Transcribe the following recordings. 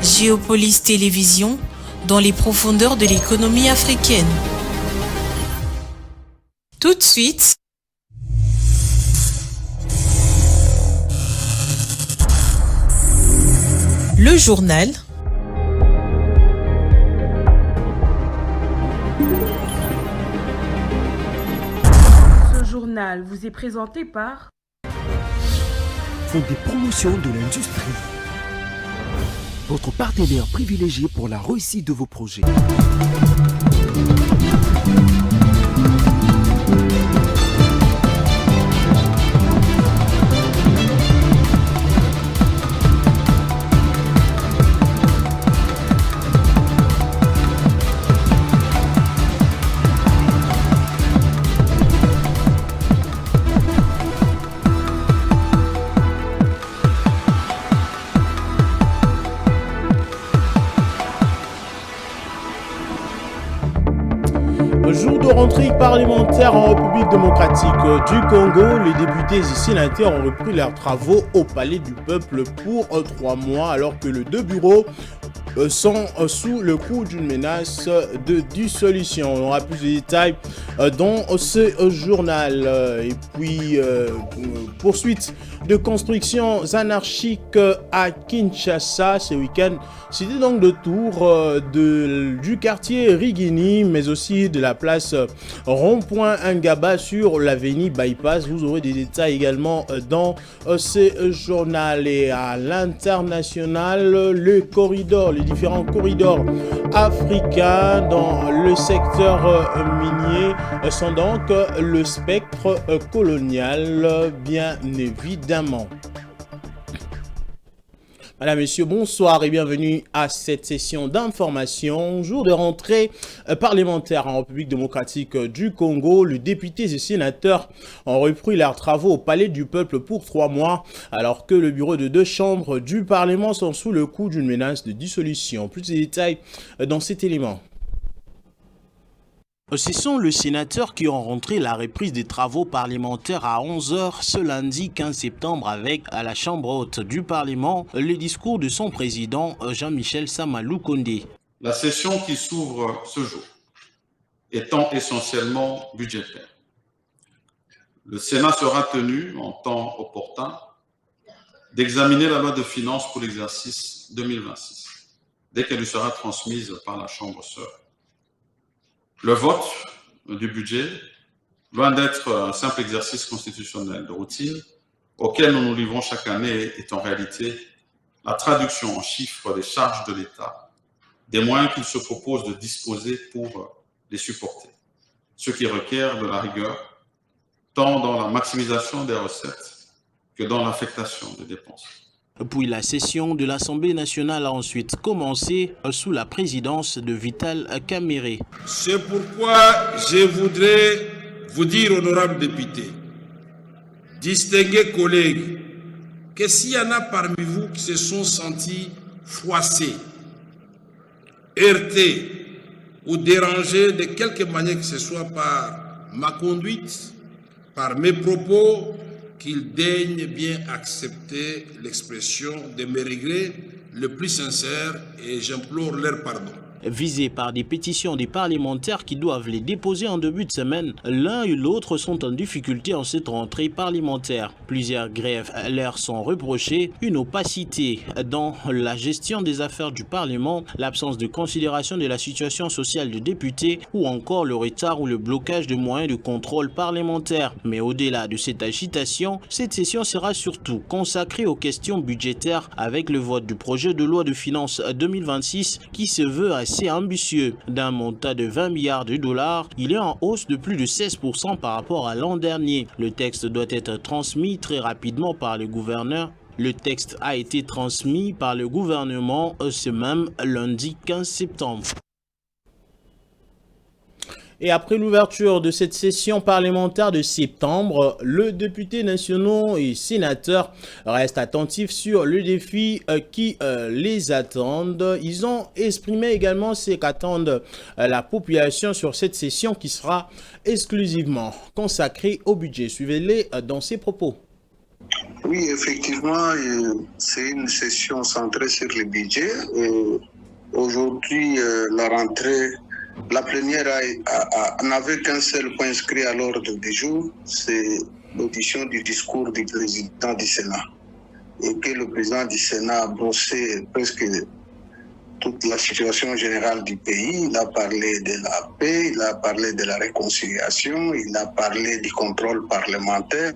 Géopolis Télévision, dans les profondeurs de l'économie africaine. Tout de suite, le journal. Ce journal vous est présenté par Fonds des promotions de l'industrie. Votre partenaire privilégié pour la réussite de vos projets. Jour de rentrée parlementaire en République démocratique du Congo, les députés et sénateurs ont repris leurs travaux au Palais du Peuple pour 3 mois, alors que les 2 bureaux sont sous le coup d'une menace de dissolution. On aura plus de détails dans ce journal. Et puis, poursuite de constructions anarchiques à Kinshasa ce week-end. C'était donc le tour du quartier Rigini, mais aussi de la place Rond-Point Ngaba sur l'avenue Bypass. Vous aurez des détails également dans ce journal. Et à l'international, les différents corridors africains dans le secteur minier sont donc le spectre colonial, bien évidemment. Madame, Messieurs, bonsoir et bienvenue à cette session d'information. Jour de rentrée parlementaire en République démocratique du Congo, les députés et sénateurs ont repris leurs travaux au Palais du Peuple pour 3 mois, alors que le bureau de 2 chambres du Parlement sont sous le coup d'une menace de dissolution. Plus de détails dans cet élément. Ce sont les sénateurs qui ont rentré la reprise des travaux parlementaires à 11 h ce lundi 15 septembre avec, à la Chambre haute du Parlement, le discours de son président Jean-Michel Samalou Kondé. La session qui s'ouvre ce jour étant essentiellement budgétaire, le Sénat sera tenu, en temps opportun, d'examiner la loi de finances pour l'exercice 2026, dès qu'elle lui sera transmise par la Chambre sœur. Le vote du budget, loin d'être un simple exercice constitutionnel de routine auquel nous nous livrons chaque année, est en réalité la traduction en chiffres des charges de l'État, des moyens qu'il se propose de disposer pour les supporter, ce qui requiert de la rigueur, tant dans la maximisation des recettes que dans l'affectation des dépenses. Puis la session de l'Assemblée nationale a ensuite commencé sous la présidence de Vital Kamerhe. C'est pourquoi je voudrais vous dire, honorables députés, distingués collègues, que s'il y en a parmi vous qui se sont sentis froissés, heurtés ou dérangés de quelque manière que ce soit par ma conduite, par mes propos, qu'ils daignent bien accepter l'expression de mes regrets le plus sincères et j'implore leur pardon. Visés par des pétitions des parlementaires qui doivent les déposer en début de semaine, l'un et l'autre sont en difficulté en cette rentrée parlementaire. Plusieurs grèves leur sont reprochées, une opacité dans la gestion des affaires du Parlement, l'absence de considération de la situation sociale des députés ou encore le retard ou le blocage de moyens de contrôle parlementaire. Mais au-delà de cette agitation, cette session sera surtout consacrée aux questions budgétaires avec le vote du projet de loi de finances 2026 qui se veut assez ambitieux. D'un montant de 20 milliards de dollars, il est en hausse de plus de 16% par rapport à l'an dernier. Le texte doit être transmis très rapidement par le gouverneur. Le texte a été transmis par le gouvernement ce même lundi 15 septembre. Et après l'ouverture de cette session parlementaire de septembre, le député nationaux et sénateur restent attentifs sur le défi qui les attendent. Ils ont exprimé également ce qu'attendent la population sur cette session qui sera exclusivement consacrée au budget. Suivez-les dans ses propos. Oui, effectivement, c'est une session centrée sur le budget. Aujourd'hui, la rentrée, la plénière n'avait qu'un seul point inscrit à l'ordre du jour, c'est l'audition du discours du président du Sénat. Et que le président du Sénat a brossé presque toute la situation générale du pays. Il a parlé de la paix, il a parlé de la réconciliation, il a parlé du contrôle parlementaire,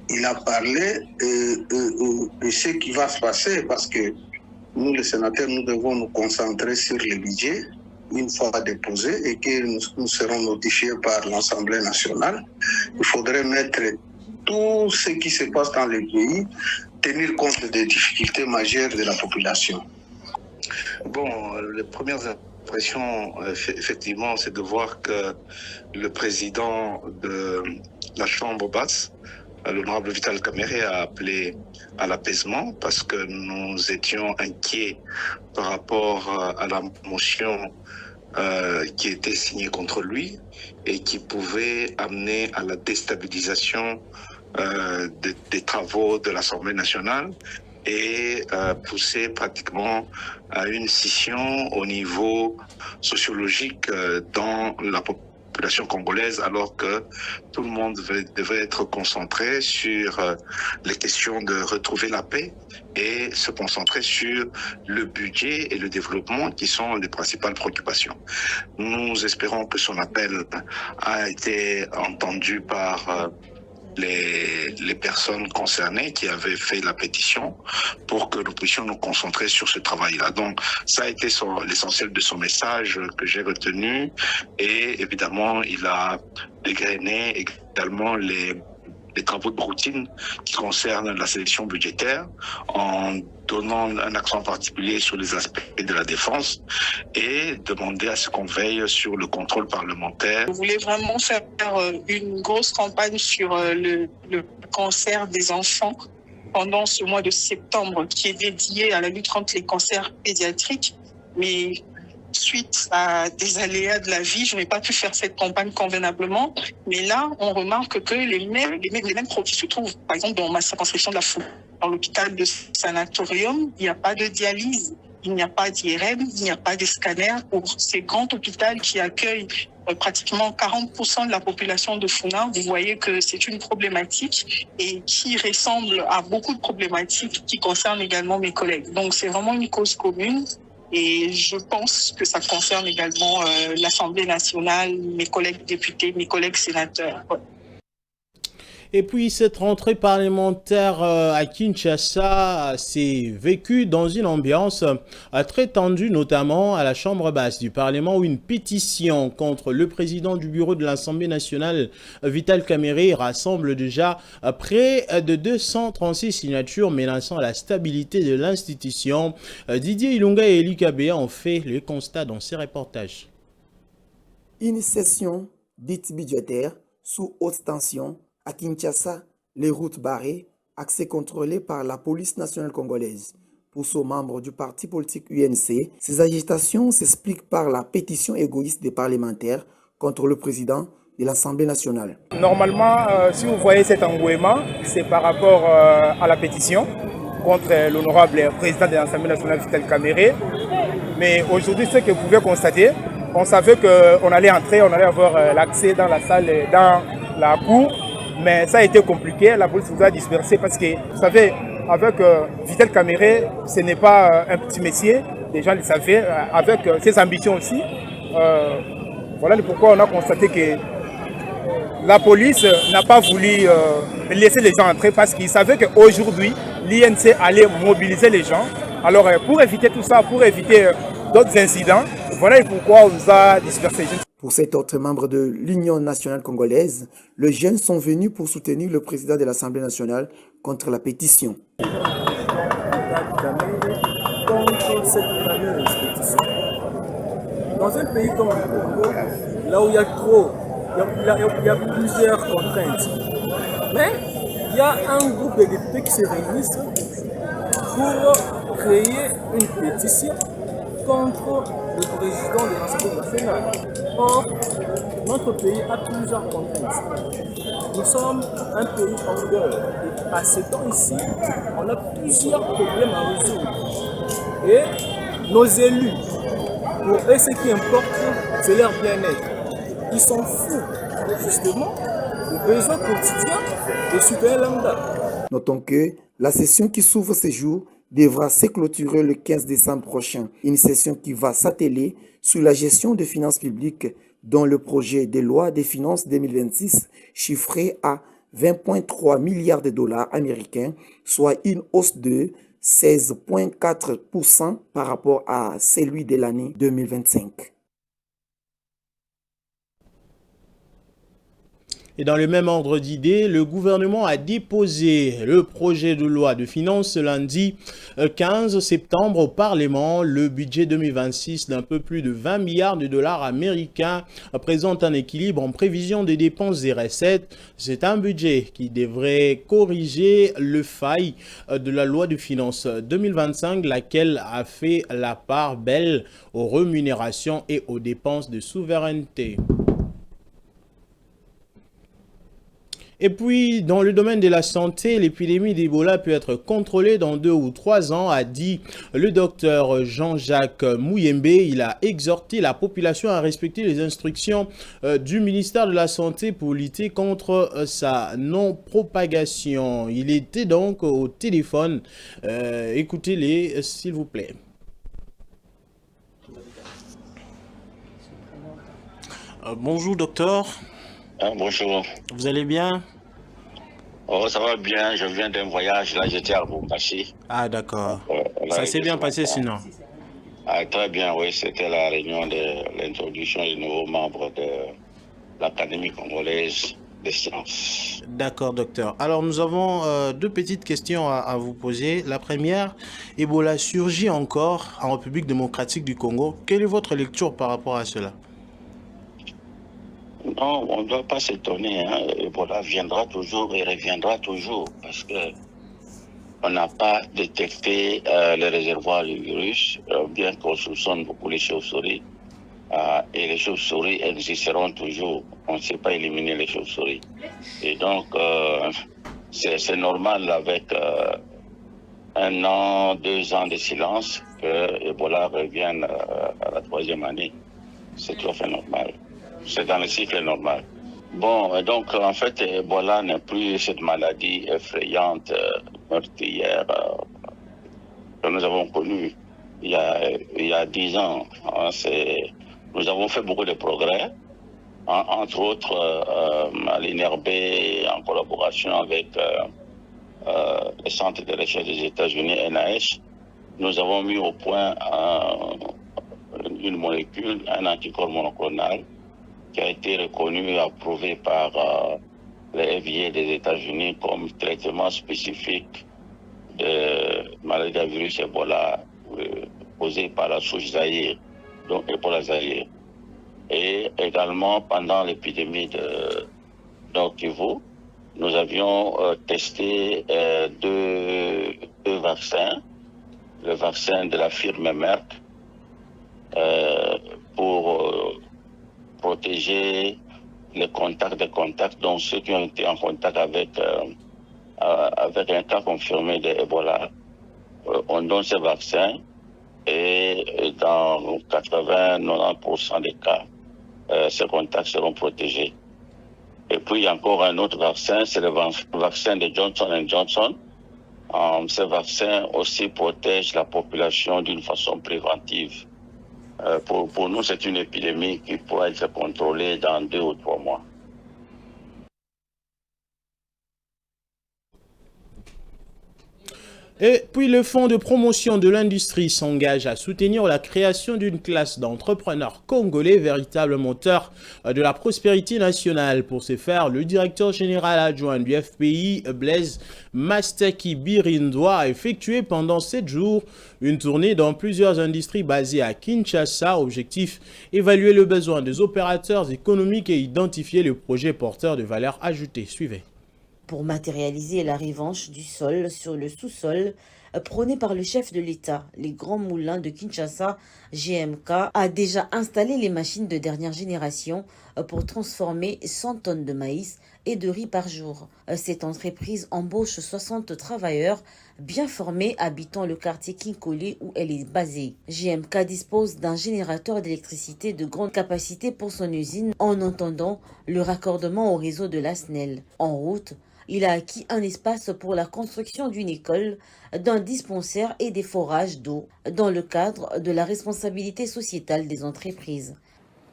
il a parlé de ce qui va se passer, parce que nous, les sénateurs, nous devons nous concentrer sur le budget une fois déposé et que nous serons notifiés par l'Assemblée nationale. Il faudrait mettre tout ce qui se passe dans le pays, tenir compte des difficultés majeures de la population. Bon, les premières impressions, effectivement, c'est de voir que le président de la Chambre basse, l'honorable Vital Kamerhe, a appelé à l'apaisement parce que nous étions inquiets par rapport à la motion qui était signée contre lui et qui pouvait amener à la déstabilisation des travaux de l'Assemblée nationale et pousser pratiquement à une scission au niveau sociologique dans la population congolaise, alors que tout le monde devait être concentré sur les questions de retrouver la paix et se concentrer sur le budget et le développement qui sont les principales préoccupations. Nous espérons que son appel a été entendu par les personnes concernées qui avaient fait la pétition pour que nous puissions nous concentrer sur ce travail-là. Donc, ça a été l'essentiel de son message que j'ai retenu et évidemment, il a égrené également les travaux de routine qui concernent la sélection budgétaire en donnant un accent particulier sur les aspects de la défense et demander à ce qu'on veille sur le contrôle parlementaire. Vous voulez vraiment faire une grosse campagne sur le cancer des enfants pendant ce mois de septembre qui est dédié à la lutte contre les cancers pédiatriques, mais suite à des aléas de la vie, je n'ai pas pu faire cette campagne convenablement. Mais là, on remarque que les mêmes produits se trouvent, par exemple, dans ma circonscription de la Fou, dans l'hôpital de sanatorium, il n'y a pas de dialyse, il n'y a pas d'IRM, il n'y a pas de scanner pour ces grands hôpitaux qui accueillent pratiquement 40% de la population de Funa. Vous voyez que c'est une problématique et qui ressemble à beaucoup de problématiques qui concernent également mes collègues. Donc, c'est vraiment une cause commune. Et je pense que ça concerne également l'Assemblée nationale, mes collègues députés, mes collègues sénateurs. Et puis cette rentrée parlementaire à Kinshasa s'est vécue dans une ambiance très tendue, notamment à la Chambre basse du Parlement, où une pétition contre le président du bureau de l'Assemblée nationale, Vital Kamerhe, rassemble déjà près de 236 signatures menaçant la stabilité de l'institution. Didier Ilunga et Eli Kabea ont fait le constat dans ces reportages. Une session dite budgétaire sous haute tension. À Kinshasa, les routes barrées, accès contrôlé par la police nationale congolaise. Pour ce membre du parti politique UNC, ces agitations s'expliquent par la pétition égoïste des parlementaires contre le président de l'Assemblée nationale. Normalement, si vous voyez cet engouement, c'est par rapport à la pétition contre l'honorable président de l'Assemblée nationale, Vital Kamerhe. Mais aujourd'hui, ce que vous pouvez constater, on savait qu'on allait entrer, on allait avoir l'accès dans la salle, dans la cour. Mais ça a été compliqué, la police nous a dispersés parce que, vous savez, avec Vital Kamerhe, ce n'est pas un petit métier, les gens le savaient, avec ses ambitions aussi. Voilà pourquoi on a constaté que la police n'a pas voulu laisser les gens entrer parce qu'ils savaient qu'aujourd'hui, l'INC allait mobiliser les gens. Alors pour éviter tout ça, pour éviter d'autres incidents, voilà pourquoi on nous a dispersés. Pour cet autre membre de l'Union nationale congolaise, les jeunes sont venus pour soutenir le président de l'Assemblée nationale contre la pétition. Dans un pays comme le Congo, là où il y a plusieurs contraintes, mais il y a un groupe de députés qui se réunissent pour créer une pétition contre le président de l'Assemblée nationale. Or, notre pays a plusieurs contraintes. Nous sommes un pays en dehors à ce temps ici, on a plusieurs problèmes à résoudre. Et nos élus, pour eux, ce qui importe, c'est leur bien-être. Ils sont fous, justement, du besoin quotidien des citoyens lambda. Notons que la session qui s'ouvre ce jour devra se clôturer le 15 décembre prochain. Une session qui va s'atteler sur la gestion des finances publiques dont le projet de loi des finances 2026 chiffré à 20,3 milliards de dollars américains, soit une hausse de 16,4% par rapport à celui de l'année 2025. Et dans le même ordre d'idées, le gouvernement a déposé le projet de loi de finances lundi 15 septembre au Parlement. Le budget 2026 d'un peu plus de 20 milliards de dollars américains présente un équilibre en prévision des dépenses et recettes. C'est un budget qui devrait corriger le faille de la loi de finances 2025, laquelle a fait la part belle aux rémunérations et aux dépenses de souveraineté. Et puis, dans le domaine de la santé, l'épidémie d'Ebola peut être contrôlée dans 2 ou 3 ans, a dit le docteur Jean-Jacques Mouyembe. Il a exhorté la population à respecter les instructions du ministère de la Santé pour lutter contre sa non-propagation. Il était donc au téléphone. Écoutez-les, s'il vous plaît. Bonjour, docteur. Bonjour. Vous allez bien? Oh, ça va bien. Je viens d'un voyage. Là, j'étais à Lubumbashi. Ah, d'accord. Ça s'est bien passé sinon? Ah, très bien, oui. C'était la réunion de l'introduction des nouveaux membres de l'Académie congolaise des sciences. D'accord, docteur. Alors, nous avons 2 petites questions à vous poser. La première, Ebola surgit encore en République démocratique du Congo. Quelle est votre lecture par rapport à cela? Non, on ne doit pas s'étonner. Hein. Ebola viendra toujours et reviendra toujours parce que on n'a pas détecté le réservoir du virus, bien qu'on soupçonne beaucoup les chauves-souris. Et les chauves-souris existeront toujours. On ne sait pas éliminer les chauves-souris. Et donc, c'est normal avec 1 an, 2 ans de silence que Ebola revienne à la 3e année. C'est tout à fait normal. C'est dans le cycle normal. Bon, donc en fait, Ebola n'est plus cette maladie effrayante, meurtrière que nous avons connue il y a 10 ans. Hein, nous avons fait beaucoup de progrès, entre autres à l'INRB, en collaboration avec le Centre de recherche des États-Unis, NIH. Nous avons mis au point une molécule, un anticorps monoclonal, qui a été reconnu et approuvé par le FDA des États-Unis comme traitement spécifique de maladie à virus Ebola causée par la souche Zaïre, donc Ebola Zaïre. Et également, pendant l'épidémie de Nord Kivu, nous avions testé 2 vaccins, le vaccin de la firme Merck pour protéger les contacts, donc ceux qui ont été en contact avec un cas confirmé d'Ebola. On donne ces vaccins et dans 80-90% des cas, ces contacts seront protégés. Et puis il y a encore un autre vaccin, c'est le vaccin de Johnson & Johnson. Ce vaccin aussi protège la population d'une façon préventive. Pour nous, c'est une épidémie qui pourra être contrôlée dans 2 ou 3 mois. Et puis le Fonds de promotion de l'industrie s'engage à soutenir la création d'une classe d'entrepreneurs congolais, véritable moteur de la prospérité nationale. Pour ce faire, le directeur général adjoint du FPI, Blaise Mastaki Birindwa, a effectué pendant 7 jours une tournée dans plusieurs industries basées à Kinshasa. Objectif, évaluer le besoin des opérateurs économiques et identifier le projet porteur de valeur ajoutée. Suivez. Pour matérialiser la revanche du sol sur le sous-sol prônée par le chef de l'État, les grands moulins de Kinshasa, GMK, a déjà installé les machines de dernière génération pour transformer 100 tonnes de maïs et de riz par jour. Cette entreprise embauche 60 travailleurs bien formés habitant le quartier Kinkole où elle est basée. GMK dispose d'un générateur d'électricité de grande capacité pour son usine en attendant le raccordement au réseau de la SNEL. En route, il a acquis un espace pour la construction d'une école, d'un dispensaire et des forages d'eau dans le cadre de la responsabilité sociétale des entreprises.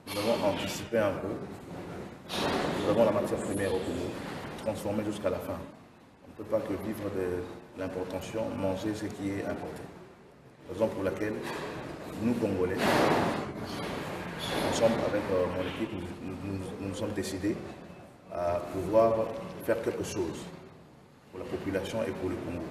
Nous avons anticipé un peu. Nous avons la matière première au Congo, transformée jusqu'à la fin. On ne peut pas que vivre de l'importation, manger ce qui est importé. Raison pour laquelle nous, Congolais, ensemble avec mon équipe, nous nous sommes décidés à pouvoir faire quelque chose pour la population et pour le Congo.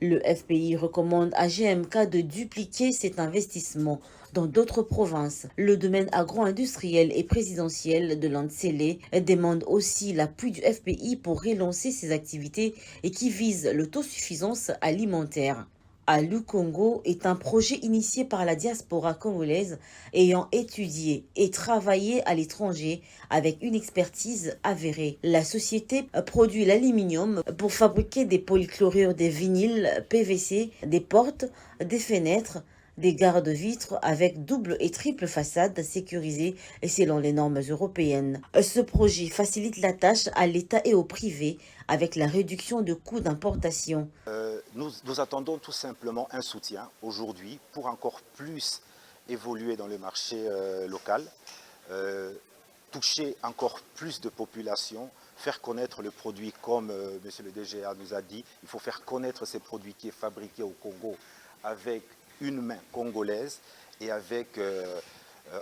Le FPI recommande à GMK de dupliquer cet investissement dans d'autres provinces. Le domaine agro-industriel et présidentiel de l'Antsélé demande aussi l'appui du FPI pour relancer ses activités et qui vise l'autosuffisance alimentaire. Alu Congo est un projet initié par la diaspora congolaise ayant étudié et travaillé à l'étranger avec une expertise avérée. La société produit l'aluminium pour fabriquer des polychlorures, des vinyles, PVC, des portes, des fenêtres, des garde-vitres avec double et triple façade sécurisées selon les normes européennes. Ce projet facilite la tâche à l'État et au privé avec la réduction de coûts d'importation. Nous attendons tout simplement un soutien aujourd'hui pour encore plus évoluer dans le marché local, toucher encore plus de populations, faire connaître le produit comme monsieur le DGA nous a dit. Il faut faire connaître ces produits qui est fabriqué au Congo avec une main congolaise et avec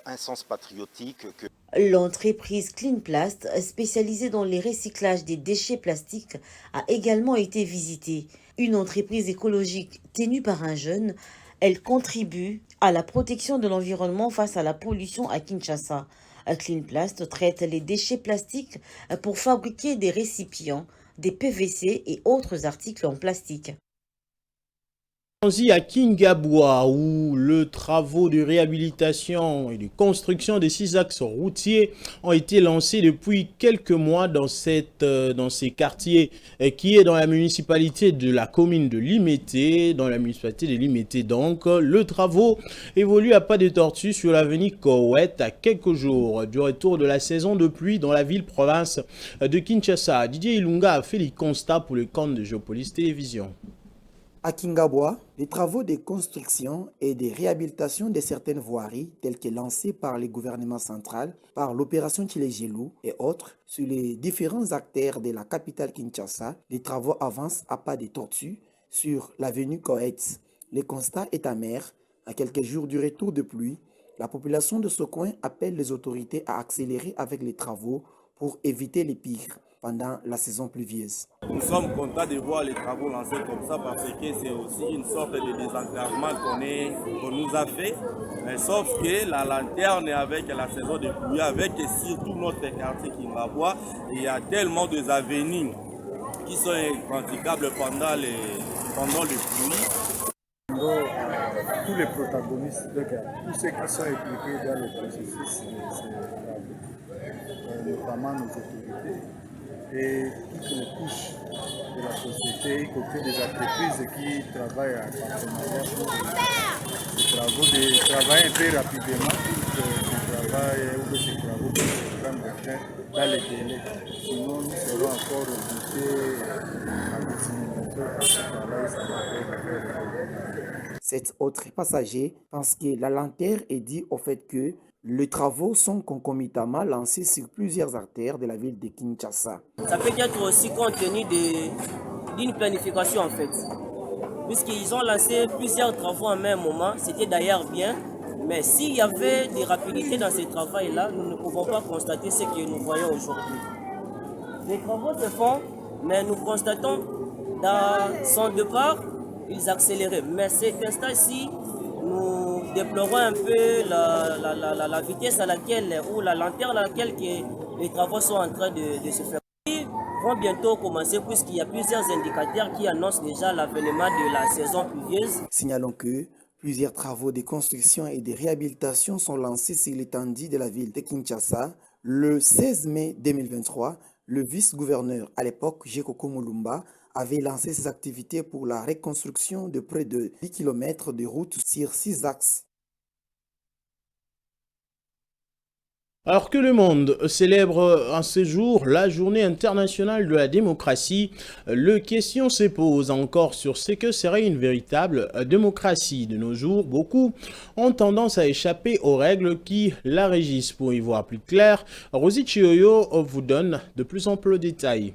un sens patriotique. L'entreprise Cleanplast, spécialisée dans les recyclages des déchets plastiques, a également été visitée. Une entreprise écologique tenue par un jeune, elle contribue à la protection de l'environnement face à la pollution à Kinshasa. Cleanplast traite les déchets plastiques pour fabriquer des récipients, des PVC et autres articles en plastique. À Kingabwa, où les travaux de réhabilitation et de construction de 6 axes routiers ont été lancés depuis quelques mois dans ces quartiers qui est dans la municipalité de la commune de Limete, Donc, le travaux évolue à pas de tortue sur l'avenue Kowet à quelques jours du retour de la saison de pluie dans la ville-province de Kinshasa. Didier Ilunga a fait les constats pour le compte de Géopolis Télévision. À Kingabwa, les travaux de construction et de réhabilitation de certaines voiries, telles que lancées par le gouvernement central, par l'opération Chilegelou et autres, sur les différents acteurs de la capitale Kinshasa, les travaux avancent à pas de tortue sur l'avenue Koetz. Le constat est amer. À quelques jours du retour de pluie, la population de ce coin appelle les autorités à accélérer avec les travaux pour éviter les pires pendant la saison pluvieuse. Nous sommes contents de voir les travaux lancés comme ça parce que c'est aussi une sorte de désenclavement qu'on nous a fait. Mais sauf que la lanterne avec la saison de pluie, avec surtout notre quartier Kingabwa, il y a tellement de avenues qui sont praticables pendant les pluies. Tous les protagonistes, tous ceux qui sont impliqués dans le processus, notamment nos autorités et toutes les couches de la société, y compris des entreprises qui travaillent en partenariat pour ces travaux, de travailler un peu rapidement pour ces travaux dans les délais. Sinon, nous serons encore obligés à continuer à ce travail. Cet autre passager pense que la lanterne est due au fait que les travaux sont concomitamment lancés sur plusieurs artères de la ville de Kinshasa. Ça peut être aussi compte tenu d'une planification en fait. Puisqu'ils ont lancé plusieurs travaux en même moment, c'était d'ailleurs bien. Mais s'il y avait des rapidités dans ces travaux-là, nous ne pouvons pas constater ce que nous voyons aujourd'hui. Les travaux se font, mais nous constatons dans son départ, ils accéléraient. Mais cet instant-ci, nous déplorons un peu la vitesse à laquelle, ou la lenteur à laquelle les travaux sont en train de se faire. vont bientôt commencer puisqu'il y a plusieurs indicateurs qui annoncent déjà l'avènement de la saison pluvieuse. Signalons que plusieurs travaux de construction et de réhabilitation sont lancés sur l'étendue de la ville de Kinshasa. Le 16 mai 2023, le vice-gouverneur à l'époque, Jekoko Mulumba, avait lancé ses activités pour la reconstruction de près de 10 km de routes sur 6 axes. Alors que le monde célèbre en ce jour la journée internationale de la démocratie, la question se pose encore sur ce que serait une véritable démocratie. De nos jours, beaucoup ont tendance à échapper aux règles qui la régissent. Pour y voir plus clair, Rosie Chioyo vous donne de plus amples détails.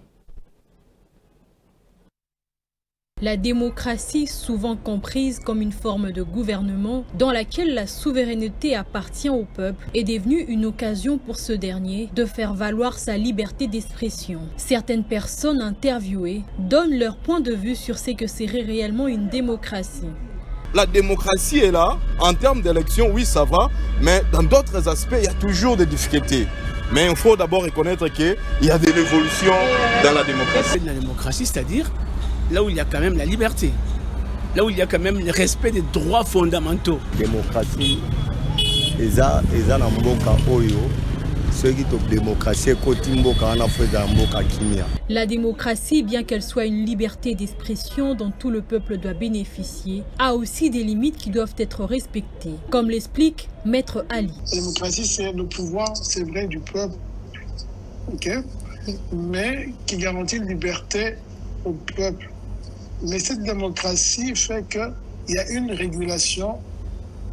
La démocratie, souvent comprise comme une forme de gouvernement dans laquelle la souveraineté appartient au peuple, est devenue une occasion pour ce dernier de faire valoir sa liberté d'expression. Certaines personnes interviewées donnent leur point de vue sur ce que serait réellement une démocratie. La démocratie est là, en termes d'élection, oui ça va, mais dans d'autres aspects, il y a toujours des difficultés. Mais il faut d'abord reconnaître qu'il y a des révolutions dans la démocratie. La démocratie, c'est-à-dire là où il y a quand même la liberté, là où il y a quand même le respect des droits fondamentaux. Démocratie, eza na mboka oyo, soki to démocratie koti mboka wana feza mboka kimia. La démocratie, bien qu'elle soit une liberté d'expression dont tout le peuple doit bénéficier, a aussi des limites qui doivent être respectées, comme l'explique Maître Ali. La démocratie, c'est le pouvoir, c'est vrai, du peuple, mais qui garantit une liberté au peuple. Mais cette démocratie fait qu'il y a une régulation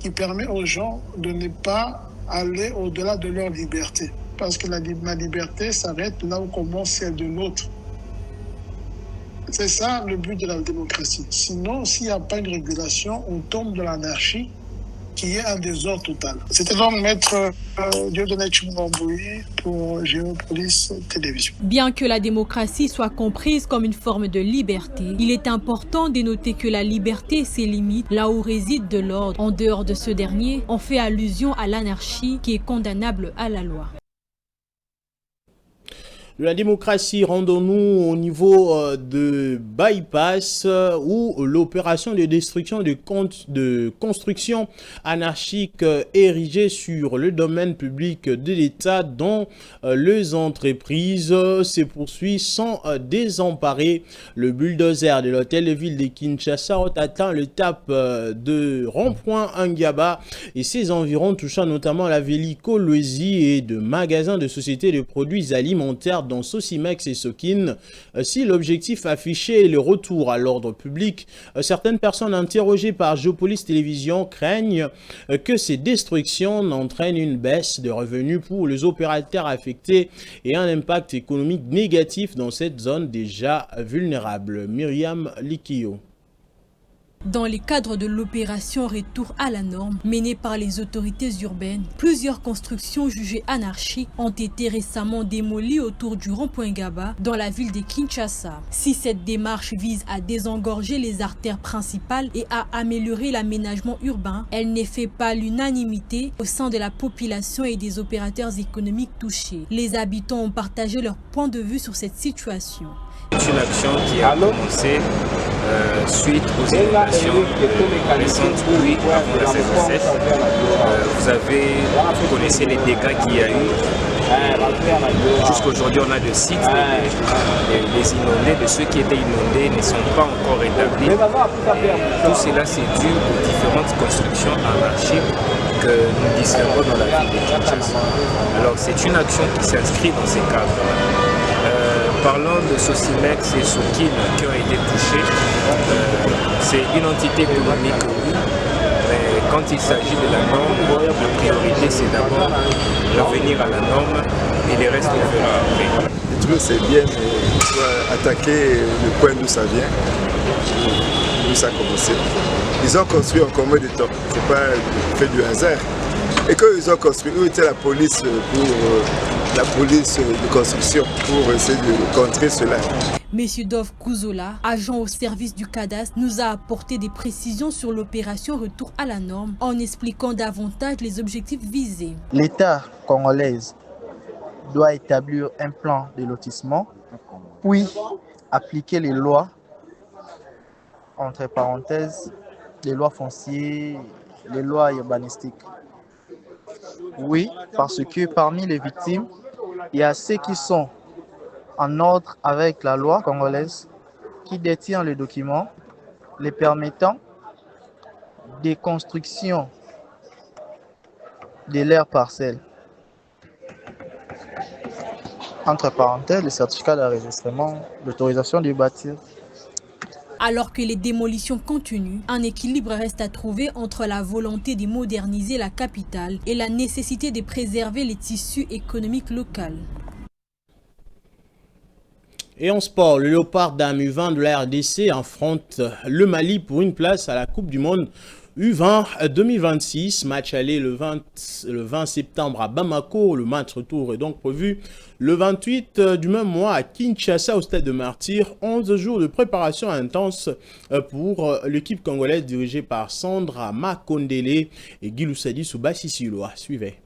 qui permet aux gens de ne pas aller au-delà de leur liberté. Parce que ma liberté s'arrête là où commence celle de l'autre. C'est ça le but de la démocratie. Sinon, s'il n'y a pas une régulation, on tombe dans l'anarchie qui est un désordre total. C'était donc Maître Dieudonné Chimamboui pour Géopolis Télévision. Bien que la démocratie soit comprise comme une forme de liberté, il est important de noter que la liberté et ses limites, là où réside de l'ordre, en dehors de ce dernier, on fait allusion à l'anarchie qui est condamnable à la loi. De la démocratie, rendons-nous au niveau de bypass où l'opération de destruction de construction anarchique érigée sur le domaine public de l'État dont les entreprises se poursuivent sans désemparer. Le bulldozer de l'hôtel de ville de Kinshasa a atteint le TAP de rond-point Angaba et ses environs, touchant notamment la ville Kolwezi et de magasins de sociétés de produits alimentaires dans Sosimex et Sokin. Si l'objectif affiché est le retour à l'ordre public, certaines personnes interrogées par Géopolis Télévision craignent que ces destructions n'entraînent une baisse de revenus pour les opérateurs affectés et un impact économique négatif dans cette zone déjà vulnérable. Myriam Likio. Dans le cadre de l'opération Retour à la norme menée par les autorités urbaines, plusieurs constructions jugées anarchiques ont été récemment démolies autour du rond-point Ngaba dans la ville de Kinshasa. Si cette démarche vise à désengorger les artères principales et à améliorer l'aménagement urbain, elle ne fait pas l'unanimité au sein de la population et des opérateurs économiques touchés. Les habitants ont partagé leur point de vue sur cette situation. C'est une action qui a commencé suite aux inondations récentes, puis avant la saison sèche. Vous connaissez les dégâts qu'il y a eu. Jusqu'aujourd'hui, on a des sites, les inondés, de ceux qui étaient inondés ne sont pas encore rétablis. Tout cela, c'est dû aux différentes constructions anarchiques que nous distinguons dans la ville de Kinshasa. Alors, c'est une action qui s'inscrit dans ces cadres. Parlant de Sosimex et Sokin qui ont été touchés, c'est une entité économique, oui, mais quand il s'agit de la norme, la priorité c'est d'abord revenir à la norme et les restes on verra après. Le truc c'est bien, mais il faut attaquer le point d'où ça vient, d'où ça a commencé. Ils ont construit en combien de temps? C'est pas fait du hasard. Et quand ils ont construit, où était la police la police de construction pour essayer de contrer cela? Monsieur Dov Kouzola, agent au service du cadastre, nous a apporté des précisions sur l'opération Retour à la norme en expliquant davantage les objectifs visés. L'État congolais doit établir un plan de lotissement puis appliquer les lois, entre parenthèses, les lois foncières, les lois urbanistiques. Oui, parce que parmi les victimes, il y a ceux qui sont en ordre avec la loi congolaise, qui détient les documents les permettant des constructions de leurs parcelles. Entre parenthèses, le certificat d'enregistrement, l'autorisation du bâtir. Alors que les démolitions continuent, un équilibre reste à trouver entre la volonté de moderniser la capitale et la nécessité de préserver les tissus économiques locaux. Et en sport, le Léopard Dames U20 de la RDC affronte le Mali pour une place à la Coupe du Monde U20 2026. Match aller le 20 septembre à Bamako. Le match retour est donc prévu le 28 du même mois à Kinshasa au stade de Martyrs. 11 jours de préparation intense pour l'équipe congolaise dirigée par Sandra Makondele et Guy Loussadi Soubassi-Siloa. Suivez.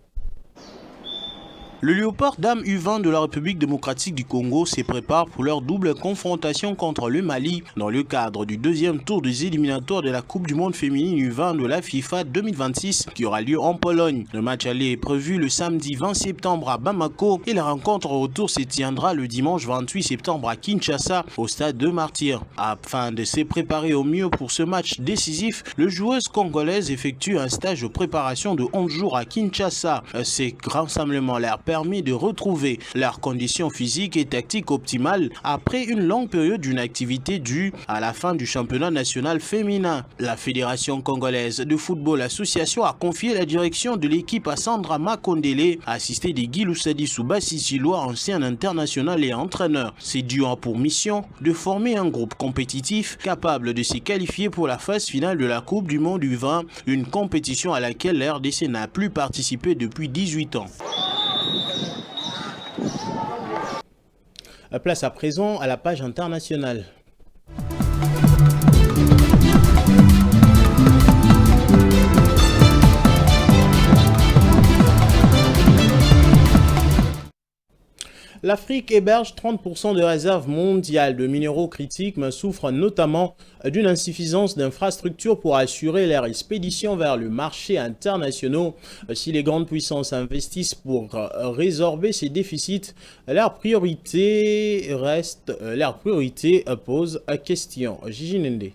Le Léopard Dames U20 de la République démocratique du Congo se prépare pour leur double confrontation contre le Mali dans le cadre du deuxième tour des éliminatoires de la Coupe du Monde féminine U20 de la FIFA 2026 qui aura lieu en Pologne. Le match aller est prévu le samedi 20 septembre à Bamako et la rencontre retour se tiendra le dimanche 28 septembre à Kinshasa au stade de Martyrs. Afin de se préparer au mieux pour ce match décisif, le joueuse congolaise effectue un stage de préparation de 11 jours à Kinshasa. Ces rassemblements leur permis de retrouver leurs conditions physiques et tactiques optimales après une longue période d'une activité due à la fin du championnat national féminin. La Fédération congolaise de football association a confié la direction de l'équipe à Sandra Makondele, assistée de Guy Loussadi Soubassi-Siloa, ancien international et entraîneur. Ces duos ont pour mission de former un groupe compétitif capable de se qualifier pour la phase finale de la Coupe du Monde U20, une compétition à laquelle la RDC n'a plus participé depuis 18 ans. Place à présent à la page internationale. L'Afrique héberge 30% de réserves mondiales de minéraux critiques, mais souffre notamment d'une insuffisance d'infrastructures pour assurer leur expédition vers le marché international. Si les grandes puissances investissent pour résorber ces déficits, leur priorité pose question. Gigi Nende.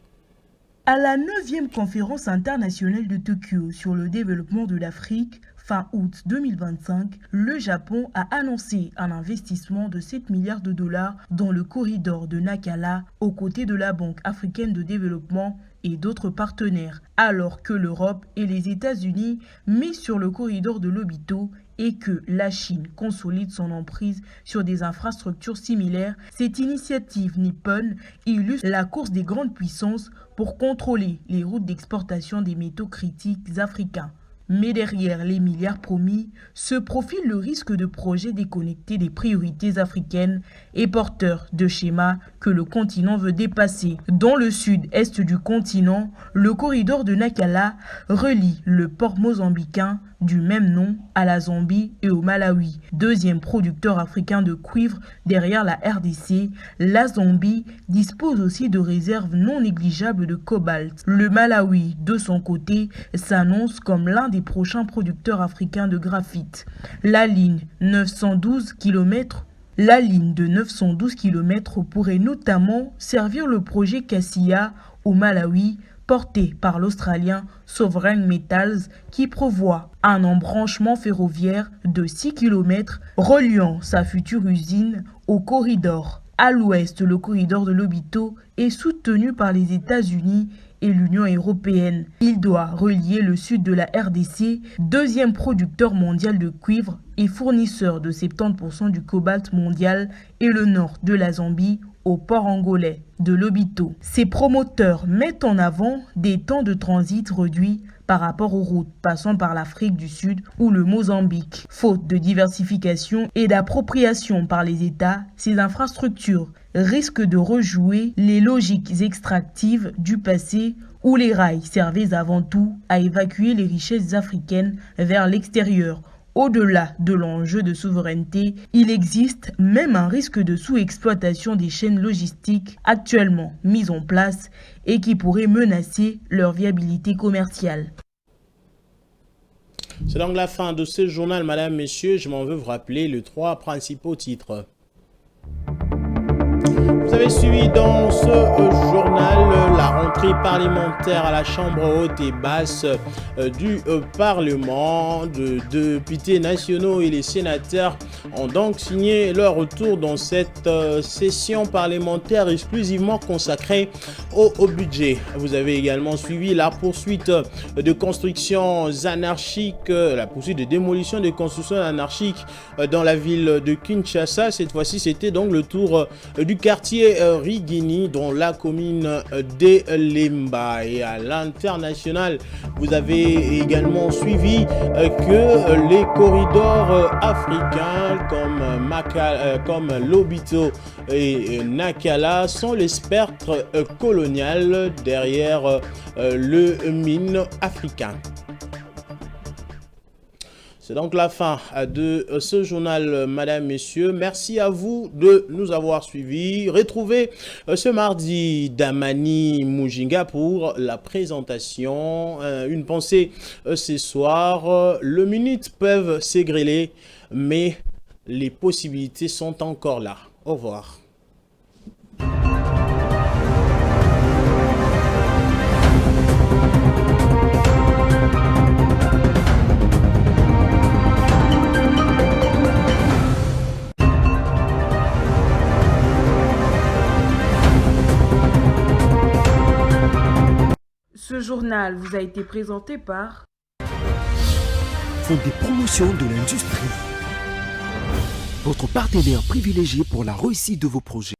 À la 9e conférence internationale de Tokyo sur le développement de l'Afrique, fin août 2025, le Japon a annoncé un investissement de 7 milliards de dollars dans le corridor de Nacala aux côtés de la Banque africaine de développement et d'autres partenaires, alors que l'Europe et les États-Unis misent sur le corridor de Lobito et que la Chine consolide son emprise sur des infrastructures similaires. Cette initiative nippone illustre la course des grandes puissances pour contrôler les routes d'exportation des métaux critiques africains. Mais derrière les milliards promis, se profile le risque de projets déconnectés des priorités africaines et porteurs de schémas que le continent veut dépasser. Dans le sud-est du continent, le corridor de Nacala relie le port mozambicain du même nom à la Zambie et au Malawi. Deuxième producteur africain de cuivre derrière la RDC, la Zambie dispose aussi de réserves non négligeables de cobalt. Le Malawi, de son côté, s'annonce comme l'un des prochains producteurs africains de graphite. La ligne de 912 km pourrait notamment servir le projet Cassia au Malawi, porté par l'Australien Sovereign Metals, qui prévoit un embranchement ferroviaire de 6 km reliant sa future usine au corridor. À l'ouest, le corridor de Lobito est soutenu par les États-Unis et l'Union européenne. Il doit relier le sud de la RDC, deuxième producteur mondial de cuivre et fournisseur de 70% du cobalt mondial, et le nord de la Zambie, au port angolais de Lobito. Ces promoteurs mettent en avant des temps de transit réduits par rapport aux routes passant par l'Afrique du Sud ou le Mozambique. Faute de diversification et d'appropriation par les États, ces infrastructures risquent de rejouer les logiques extractives du passé où les rails servaient avant tout à évacuer les richesses africaines vers l'extérieur, Au-delà de l'enjeu de souveraineté, il existe même un risque de sous-exploitation des chaînes logistiques actuellement mises en place et qui pourrait menacer leur viabilité commerciale. C'est donc la fin de ce journal, madame, messieurs. Je m'en veux vous rappeler les 3 principaux titres. Vous avez suivi dans ce journal la rentrée parlementaire à la Chambre haute et basse du Parlement. De députés nationaux et les sénateurs ont donc signé leur retour dans cette session parlementaire exclusivement consacrée au budget. Vous avez également suivi la poursuite de constructions anarchiques, la poursuite de démolition des constructions anarchiques dans la ville de Kinshasa. Cette fois-ci, c'était donc le tour du quartier Rigini dans la commune de Lemba. Et à l'international, vous avez également suivi que les corridors africains comme Lobito et Nakala sont les spectres coloniales derrière le mine africain. C'est donc la fin de ce journal, madame, messieurs. Merci à vous de nous avoir suivis. Retrouvez ce mardi Damani Mujinga pour la présentation. Une pensée ce soir. Les minutes peuvent s'égreler, mais les possibilités sont encore là. Au revoir. Ce journal vous a été présenté par Fonds des promotions de l'industrie, votre partenaire privilégié pour la réussite de vos projets.